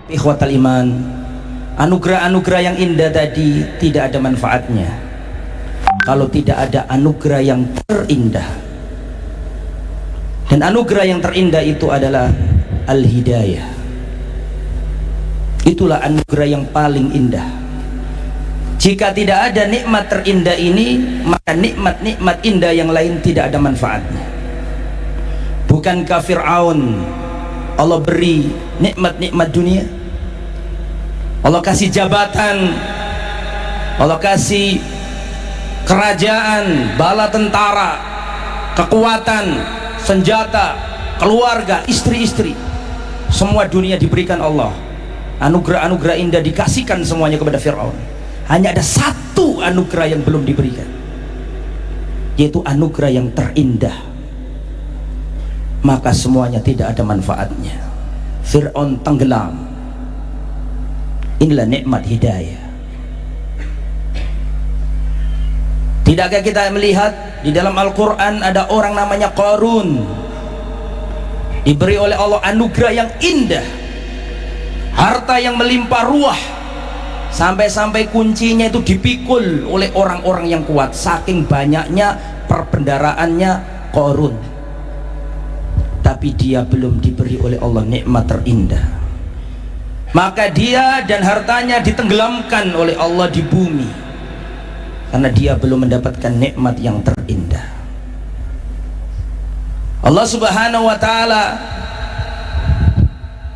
Ikhwatal iman, anugerah-anugerah yang indah tadi tidak ada manfaatnya kalau tidak ada anugerah yang terindah. Dan anugerah yang terindah itu adalah al-hidayah. Itulah anugerah yang paling indah. Jika tidak ada nikmat terindah ini, maka nikmat-nikmat indah yang lain tidak ada manfaatnya. Bukankah Fir'aun Allah beri nikmat-nikmat dunia, Allah kasih jabatan, Allah kasih kerajaan, bala tentara, kekuatan, senjata, keluarga, istri-istri, semua dunia diberikan Allah. Anugerah-anugerah indah dikasihkan semuanya kepada Fir'aun. Hanya ada satu anugerah yang belum diberikan, yaitu anugerah yang terindah. Maka semuanya tidak ada manfaatnya. Fir'aun tenggelam. Inilah nikmat hidayah. Tidakkah kita melihat di dalam Al-Quran ada orang namanya Qarun, diberi oleh Allah anugerah yang indah, harta yang melimpah ruah, sampai-sampai kuncinya itu dipikul oleh orang-orang yang kuat, saking banyaknya perbendaraannya Qarun. Tapi dia belum diberi oleh Allah nikmat terindah. Maka dia dan hartanya ditenggelamkan oleh Allah di bumi, karena dia belum mendapatkan nikmat yang terindah. Allah Subhanahu wa ta'ala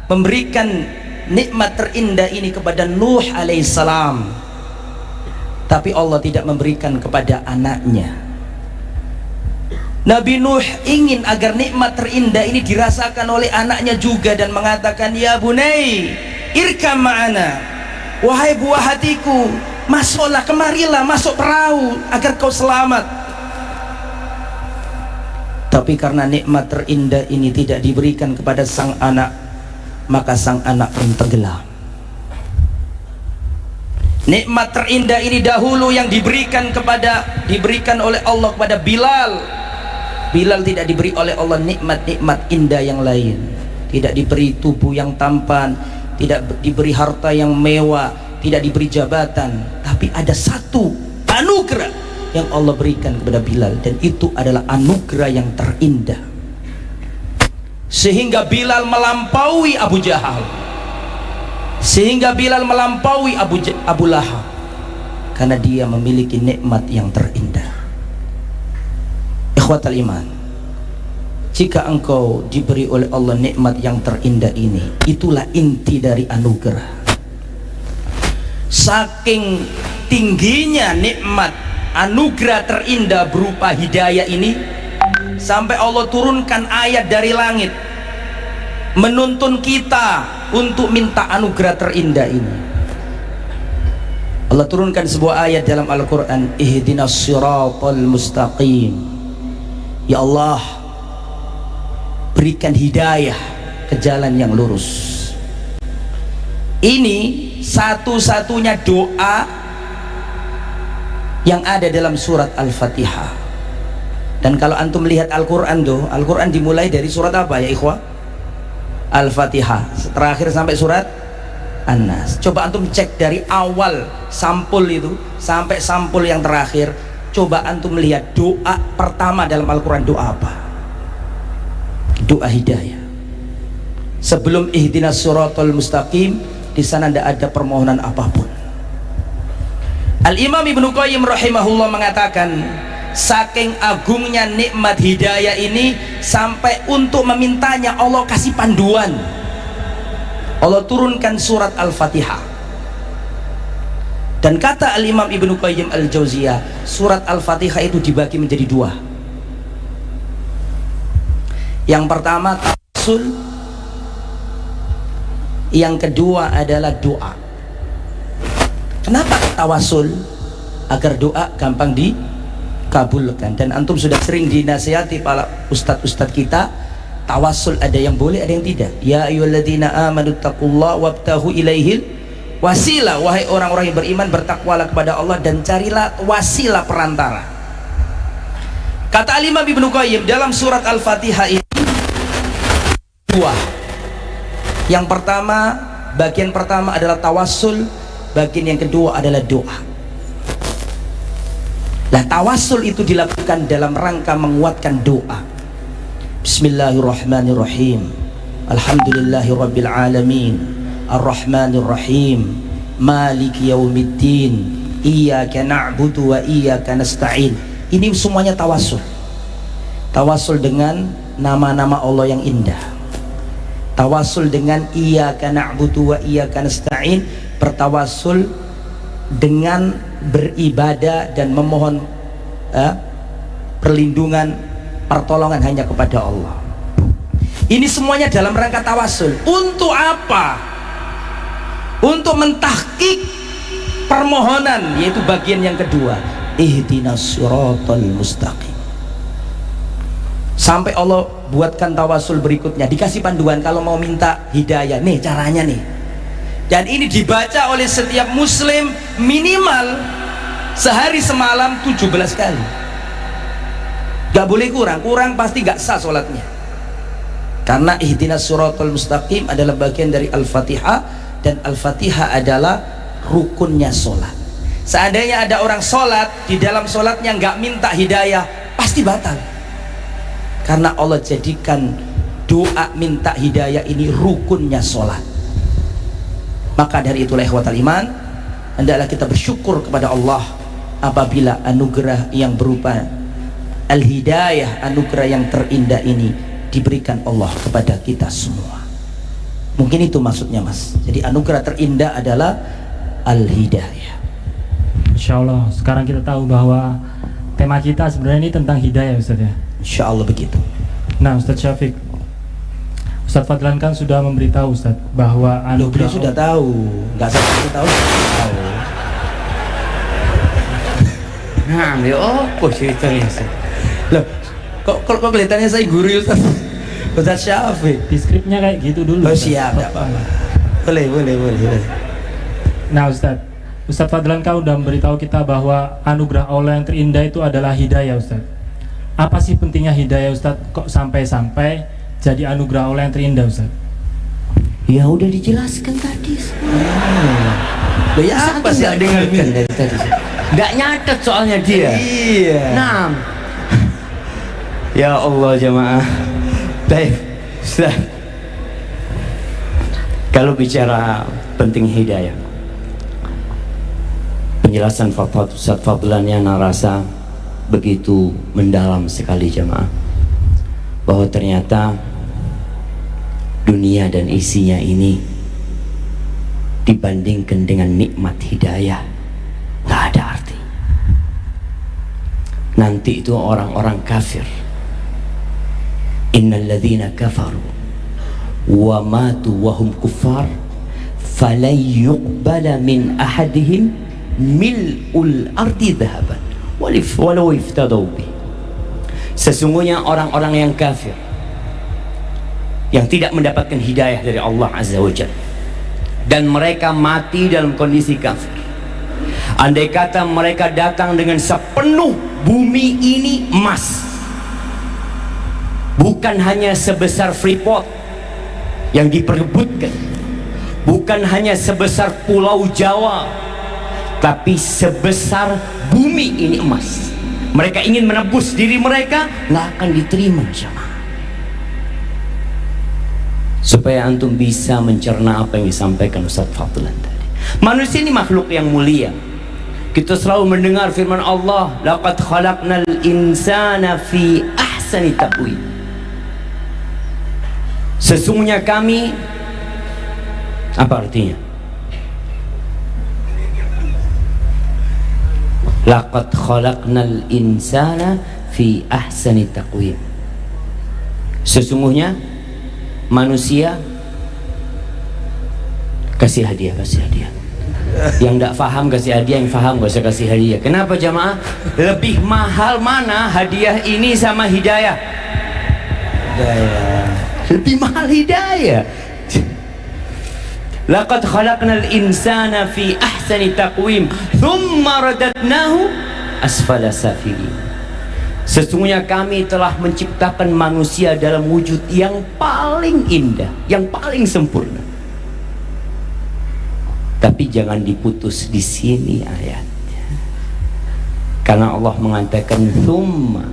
memberikan nikmat terindah ini kepada Nuh alaihissalam, tapi Allah tidak memberikan kepada anaknya. Nabi Nuh ingin agar nikmat terindah ini dirasakan oleh anaknya juga, dan mengatakan, ya bunai irkam ma'ana, wahai buah hatiku, masuklah, kemarilah, masuk perahu agar kau selamat. Tapi karena nikmat terindah ini tidak diberikan kepada sang anak, maka sang anak pun tenggelam. Nikmat terindah ini dahulu yang diberikan oleh Allah kepada Bilal. Bilal tidak diberi oleh Allah nikmat-nikmat indah yang lain. Tidak diberi tubuh yang tampan, tidak diberi harta yang mewah, tidak diberi jabatan. Tapi ada satu anugerah yang Allah berikan kepada Bilal, dan itu adalah anugerah yang terindah, sehingga Bilal melampaui Abu Jahal, sehingga Bilal melampaui Abu Lahab, karena dia memiliki nikmat yang terindah. Ikhwatal iman, jika engkau diberi oleh Allah nikmat yang terindah ini, itulah inti dari anugerah. Saking tingginya nikmat anugerah terindah berupa hidayah ini, sampai Allah turunkan ayat dari langit menuntun kita untuk minta anugerah terindah ini. Allah turunkan sebuah ayat dalam Al-Quran, ihdinas siratal mustaqim. Ya Allah, berikan hidayah ke jalan yang lurus. Ini satu-satunya doa yang ada dalam surat Al-Fatihah. Dan kalau antum melihat Al-Quran tuh, Al-Quran dimulai dari surat apa ya ikhwah? Al-Fatihah, terakhir sampai surat An-Nas. Coba antum cek dari awal sampul itu sampai sampul yang terakhir. Coba antum melihat doa pertama dalam Al-Quran, doa apa? Doa hidayah. Sebelum ihdinas siratal mustaqim, di sana tidak ada permohonan apapun. Al-Imam Ibnu Qayyim rahimahullah mengatakan, saking agungnya nikmat hidayah ini, sampai untuk memintanya Allah kasih panduan. Allah turunkan surat Al-Fatihah. Dan kata Al-Imam Ibnu Qayyim Al-Jauziyah, surat Al-Fatihah itu dibagi menjadi dua. Yang pertama tawassul, yang kedua adalah doa. Kenapa tawassul? Agar doa gampang dikabulkan. Dan antum sudah sering dinasihati para ustadz-ustadz kita, tawassul ada yang boleh, ada yang tidak. Ya ayyuhalladzina amanu taqullaha wabtahu ilaihil wasilah, wahai orang-orang yang beriman, bertakwalah kepada Allah dan carilah wasilah perantara. Kata Al-Imam Ibnu Qayyim dalam surat Al-Fatihah ini dua. Yang pertama bagian pertama adalah tawassul, bagian yang kedua adalah doa. Nah, tawassul itu dilakukan dalam rangka menguatkan doa. Bismillahirrahmanirrahim. Alhamdulillahirabbil alamin. Arrahmanirrahim. Maliki yaumiddin. Iyyaka na'budu wa iyyaka nasta'in. Ini semuanya tawassul. Tawassul dengan nama-nama Allah yang indah. Tawassul dengan iyyaka na'budu wa iyyaka nasta'in, bertawassul dengan beribadah dan memohon perlindungan, pertolongan hanya kepada Allah. Ini semuanya dalam rangka tawassul. Untuk apa? Untuk mentahqiq permohonan, yaitu bagian yang kedua, ihdinas siratal mustaqim. Sampai Allah buatkan tawassul berikutnya, dikasih panduan kalau mau minta hidayah, nih caranya nih. Dan ini dibaca oleh setiap muslim minimal sehari semalam 17 kali. Gak boleh kurang, kurang pasti gak sah sholatnya. Karena ihdinas siratal mustaqim adalah bagian dari Al-Fatihah, dan Al-Fatihah adalah rukunnya sholat. Seandainya ada orang sholat, di dalam sholatnya gak minta hidayah, pasti batal. Karena Allah jadikan doa minta hidayah ini rukunnya sholat. Maka dari itulah ikhwatal iman, hendaklah kita bersyukur kepada Allah apabila anugerah yang berupa al-hidayah, anugerah yang terindah ini diberikan Allah kepada kita semua. Mungkin itu maksudnya, Mas. Jadi anugerah terindah adalah al-hidayah. Insya Allah sekarang kita tahu bahwa tema kita sebenarnya ini tentang hidayah, Ustaz ya. Insya Allah begitu. Nah, Ustaz Syafiq, Ustaz Fadlan kan sudah memberitahu Ustaz bahwa anugerah sudah tahu, nggak sampai tahu. Nah, ya apa ceritanya Ustaz? Loh, kok kelihatannya saya guru Ustaz? Ustaz Syafiq. Di skripnya kayak gitu dulu. Oh siap, nggak apa-apa. Boleh. Nah, Ustaz Fadlan kan udah memberitahu kita bahwa anugerah Allah yang terindah itu adalah hidayah, Ustaz. Apa sih pentingnya hidayah, Ustaz? Kok sampai jadi anugerah Allah yang terindah, Ustaz? Ya udah dijelaskan tadi. Ya apa sih dengarkan dari tadi? Nggak nyatet soalnya dia. Iya. Nah. Ya Allah jamaah. Baik, Ustaz. Kalau bicara penting hidayah, penjelasan Ustaz Fadlan yang narasa begitu mendalam sekali jamaah, bahwa ternyata dunia dan isinya ini dibandingkan dengan nikmat hidayah nggak ada arti. Nanti itu orang-orang kafir, innal ladzina kafaru wa matu wa hum kuffar falan yuqbala min ahadihim mil'ul ardi dhahaban walau iftadaw bih. Sesungguhnya orang-orang yang kafir, yang tidak mendapatkan hidayah dari Allah Azza wa Jalla, dan mereka mati dalam kondisi kafir, andai kata mereka datang dengan sepenuh bumi ini emas, bukan hanya sebesar Freeport yang diperebutkan, bukan hanya sebesar Pulau Jawa, tapi sebesar bumi ini emas, mereka ingin menebus diri mereka, nggak akan diterima jamaah. Supaya antum bisa mencerna apa yang disampaikan Ustaz Fadlan tadi. Manusia ini makhluk yang mulia. Kita selalu mendengar firman Allah, laqad khalaqnal insana fi ahsani taqwim. Sesungguhnya kami, apa artinya? Laqad khalaqnal insana fi ahsani taqwim. Sesungguhnya manusia, kasih hadiah. Yang tidak paham kasih hadiah, yang paham gak usah kasih hadiah. Kenapa jamaah? Lebih mahal mana hadiah ini sama hidayah? Lebih mahal hidayah. Laqad khalaqnal insana fi ahsani taqwim thumma radadnahu asfala safilin. Sesungguhnya kami telah menciptakan manusia dalam wujud yang paling indah, yang paling sempurna. Tapi jangan diputus di sini ayatnya, karena Allah mengatakan thumma,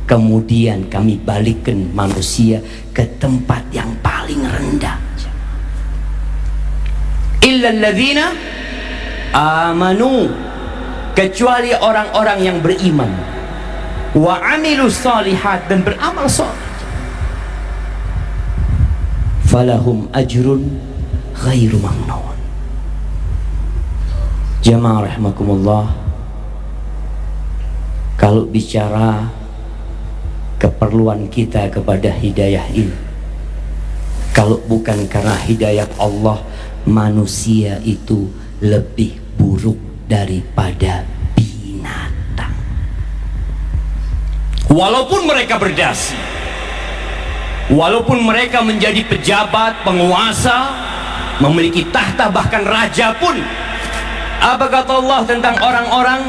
kemudian kami balikkan manusia ke tempat yang paling rendah. Illal ladzina amanu, kecuali orang-orang yang beriman, wa amilus shalihat, dan beramal saleh, falahum ajrun ghairu mamnun. Jamaah rahimakumullah, kalau bicara keperluan kita kepada hidayah ini, kalau bukan karena hidayah Allah, manusia itu lebih buruk daripada binatang. Walaupun mereka berdasi, walaupun mereka menjadi pejabat, penguasa, memiliki tahta, bahkan raja pun, apa kata Allah tentang orang-orang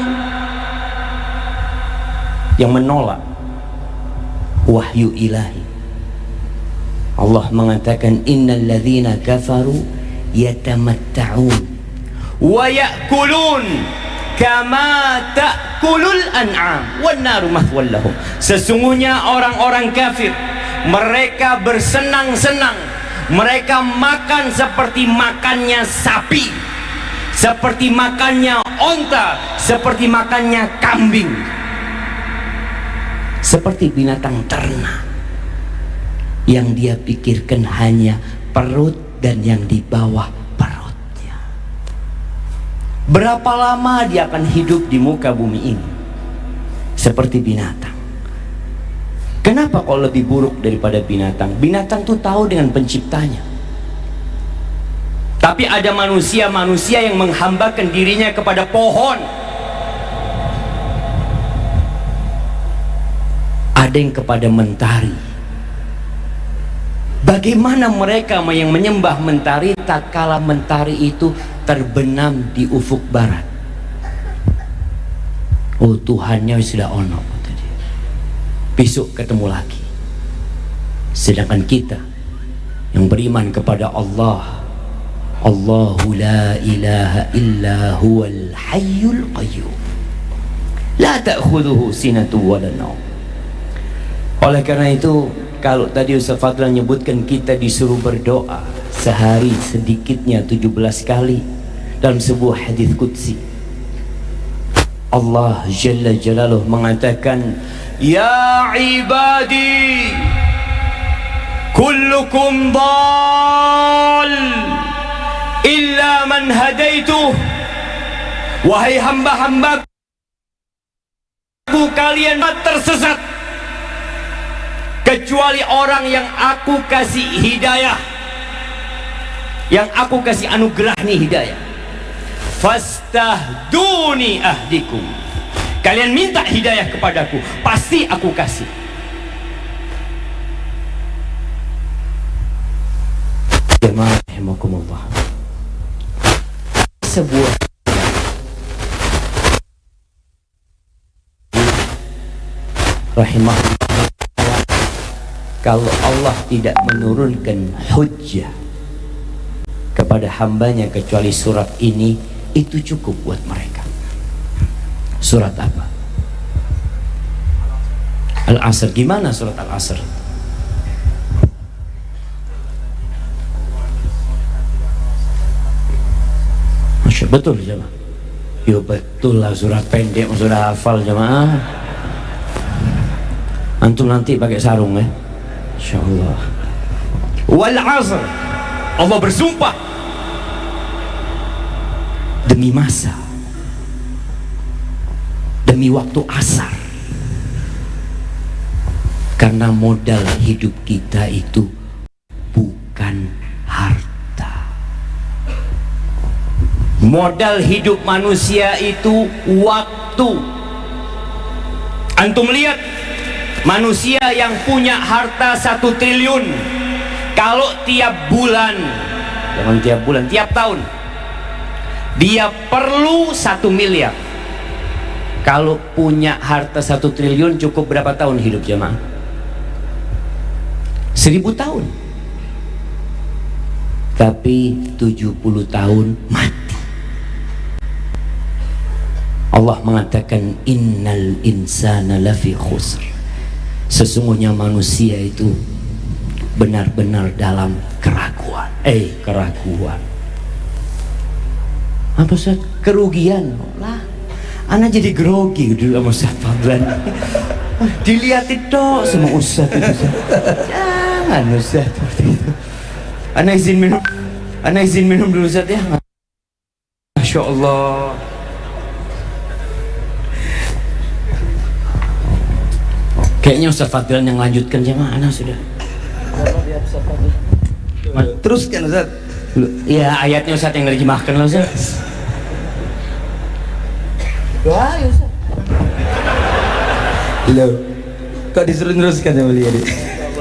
yang menolak wahyu ilahi? Allah mengatakan innal ladzina kafaru yatamatta'un wa ya'kulun kama ta'kulul an'am wan naru mathwal lahum. Sesungguhnya orang-orang kafir, mereka bersenang-senang, mereka makan seperti makannya sapi, seperti makannya onta, seperti makannya kambing, seperti binatang ternak yang dia pikirkan hanya perut dan yang di bawah perutnya. Berapa lama dia akan hidup di muka bumi ini? Seperti binatang. Kenapa kau lebih buruk daripada binatang? Binatang tuh tahu dengan penciptanya. Tapi ada manusia-manusia yang menghambakan dirinya kepada pohon. Ada yang kepada mentari. Bagaimana mereka yang menyembah mentari tak kala mentari itu terbenam di ufuk barat? Oh, Tuhannya sudah ono, kata dia. Besok ketemu lagi. Sedangkan kita yang beriman kepada Allah, Allahu la ilaha illa huwal hayyul qayyum, la ta'khudhuhu sinatun wa la naum. Oleh karena itu, kalau tadi Ustaz Fadlan menyebutkan kita disuruh berdoa sehari sedikitnya 17 kali dalam sebuah hadis qudsi, Allah Jalla Jalaluh mengatakan, ya ibadi kullukum dhal illa man hadaituh. Wahai hamba-hambaku, kalian tersesat kecuali orang yang aku kasih hidayah, yang aku kasih anugerah nih hidayah. Fastahduni ahdikum, kalian minta hidayah kepadaku, pasti aku kasih. Jemaah rahimakumullah, sebuah rahimahullah, kalau Allah tidak menurunkan hujjah kepada hambanya kecuali surat ini, itu cukup buat mereka. Surat apa? Al-Asr. Gimana surat Al-Asr? Masya, betul jemaah? Ya betul lah, surat pendek sudah hafal jemaah. Antum nanti pakai sarung ya, insyaallah. Wal asr, Allah bersumpah demi masa, demi waktu asar, karena modal hidup kita itu bukan harta. Modal hidup manusia itu waktu. Antum lihat manusia yang punya harta 1 triliun, kalau tiap bulan, jangan tiap bulan, tiap tahun dia perlu 1 miliar. Kalau punya harta 1 triliun cukup berapa tahun hidup jemaah? 1000 tahun. tapi 70 tahun mati. Allah mengatakan innal insana lafi khusr, sesungguhnya manusia itu benar-benar dalam keraguan. Keraguan apa Ustaz? Kerugian lah. Ana jadi grogi dulu sama Ustaz Fadlan. Dilihatin dong sama Ustaz itu, Ustaz. Jangan Ustaz seperti itu. Ana izin minum dulu Ustaz ya. Masya Allah. Kayaknya Ustaz Fadlan yang lanjutkan jemaah. Ana sudah. Teruskan Ustaz. Ya ayatnya Ustaz yang nerjemahkan lah Ustaz. Wah Ustaz. Loh, kok disuruh teruskan ya mulia?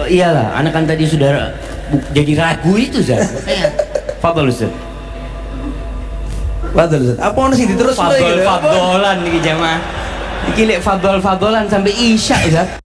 Iyalah, anak kan tadi sudah jadi ragu itu Ustaz. Fadol Ustaz. Fadol Ustaz. Apa ono sing diterus Fadolan nih jamaah. Dikilek fadolan sampai isya Ustaz.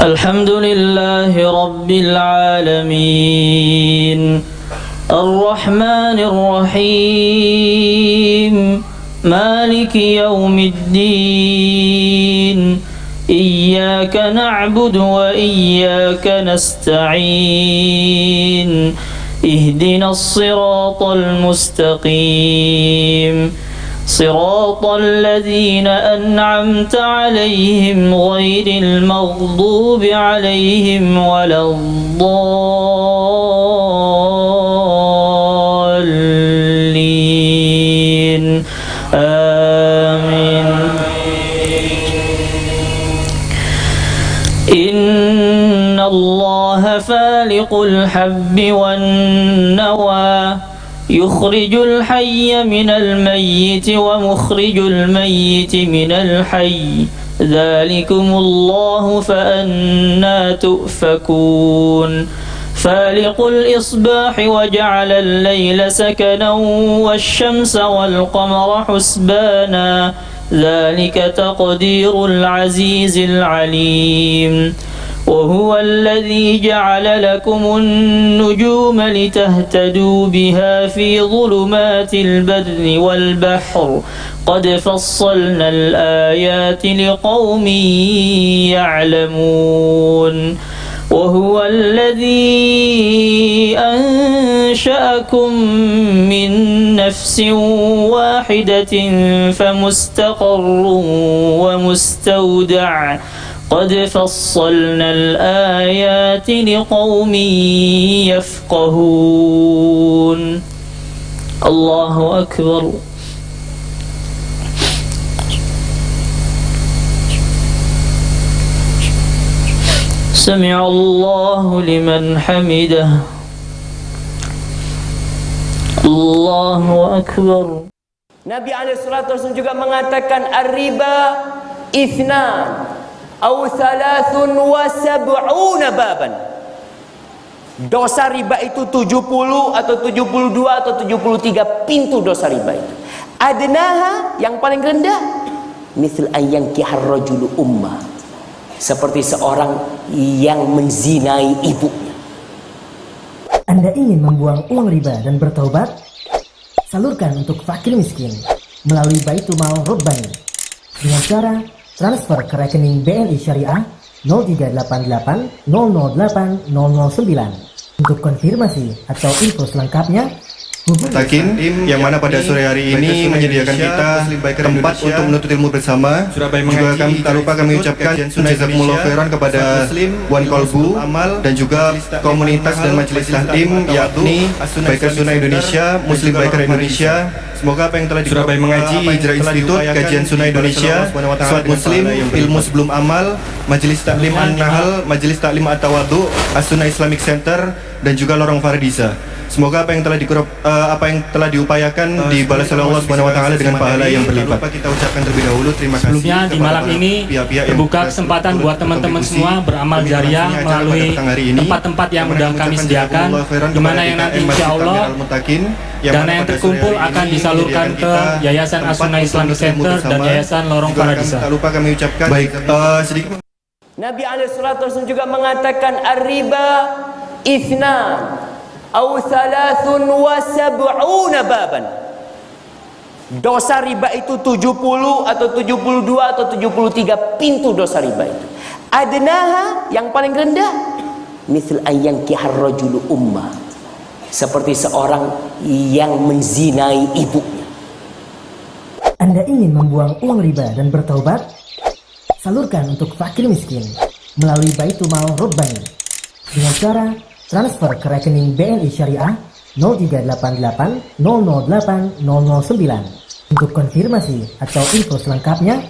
الحمد لله رب العالمين الرحمن الرحيم مالك يوم الدين إياك نعبد وإياك نستعين اهدنا الصراط المستقيم صراط الذين أنعمت عليهم غير المغضوب عليهم ولا الضالين آمين. إن الله فالق الحب والنوى يخرج الحي من الميت ومخرج الميت من الحي ذلكم الله فأنا تؤفكون فالق الإصباح وجعل الليل سكنا والشمس والقمر حسبانا ذلك تقدير العزيز العليم وهو الذي جعل لكم النجوم لتهتدوا بها في ظلمات البر والبحر قد فصلنا الآيات لقوم يعلمون وهو الذي أنشأكم من نفس واحدة فمستقر ومستودع قد فصلنا الآيات لقوم يفقهون الله أكبر. سمع الله لمن حمده Allahu Akbar. Nabi SAW juga mengatakan ar-riba ithnan aw thalathun wa sab'una baban. Dosa riba itu 70 atau 72 atau 73 pintu dosa riba itu. Adnaha yang paling rendah misal ayang kihar rajulu ummah, seperti seorang yang menzinai ibunya. Anda ingin membuang uang riba dan bertaubat? Salurkan untuk fakir miskin melalui Baitul Mal Rabbani dengan cara transfer ke rekening BNI Syariah 0388 008 009. Untuk konfirmasi atau info selengkapnya hubungi Takin yang mana pada sore hari ini menyediakan kita tempat untuk menuntut ilmu bersama. Juga kami tak lupa kami ucapkan jazakumullah khairan kepada Wan Kolbu dan juga komunitas dan majelis taklim yakni Biker Sunnah Indonesia, Muslim Biker Indonesia. Semoga apa yang telah Surabaya Mengaji, Hijrah Institut, Kajian Sunnah Indonesia, Suat Muslim, Ilmu Sebelum Amal, Majelis Taklim An-Nahl, Majelis Taklim At-Tawadhu, As-Sunnah Islamic Center, dan juga Lorong Fardisa. Semoga apa yang telah diupayakan dibalas oleh Allah Subhanahu wa taala dengan pahala yang berlipat. Kita ucapkan terlebih dahulu terima kasih. Sebelumnya di malam ini terbuka kesempatan buat teman-teman semua beramal jariah melalui tempat-tempat yang sudah kami sediakan, di mana yang nanti insya Allah dana yang terkumpul akan disalurkan ke Yayasan As-Sunnah Islamic Center dan Yayasan Lorong Fardisa. Tak lupa kami ucapkan sedikit. Nabi SAW juga mengatakan ar-riba ithnan aw thalathun wa sab'una baban. Dosa riba itu 70 atau 72 atau 73 pintu dosa riba itu. Adnaha yang paling rendah misal ayang kihar rajulu ummah, seperti seorang yang menzinai ibunya. Anda ingin membuang uang riba dan bertaubat? Salurkan untuk fakir miskin melalui Baitul Mal Rabbani dengan cara transfer ke rekening BNI Syariah 0388 008 009. Untuk konfirmasi atau info selengkapnya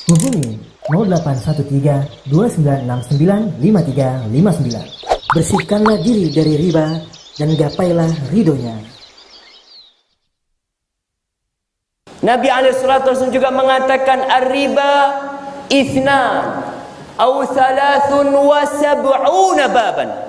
hubungi 0813 2969 5359. Bersihkanlah diri dari riba dan gapailah ridhonya. Nabi SAW juga mengatakan ar-riba ithnan aw thalathun wa sab'una baban.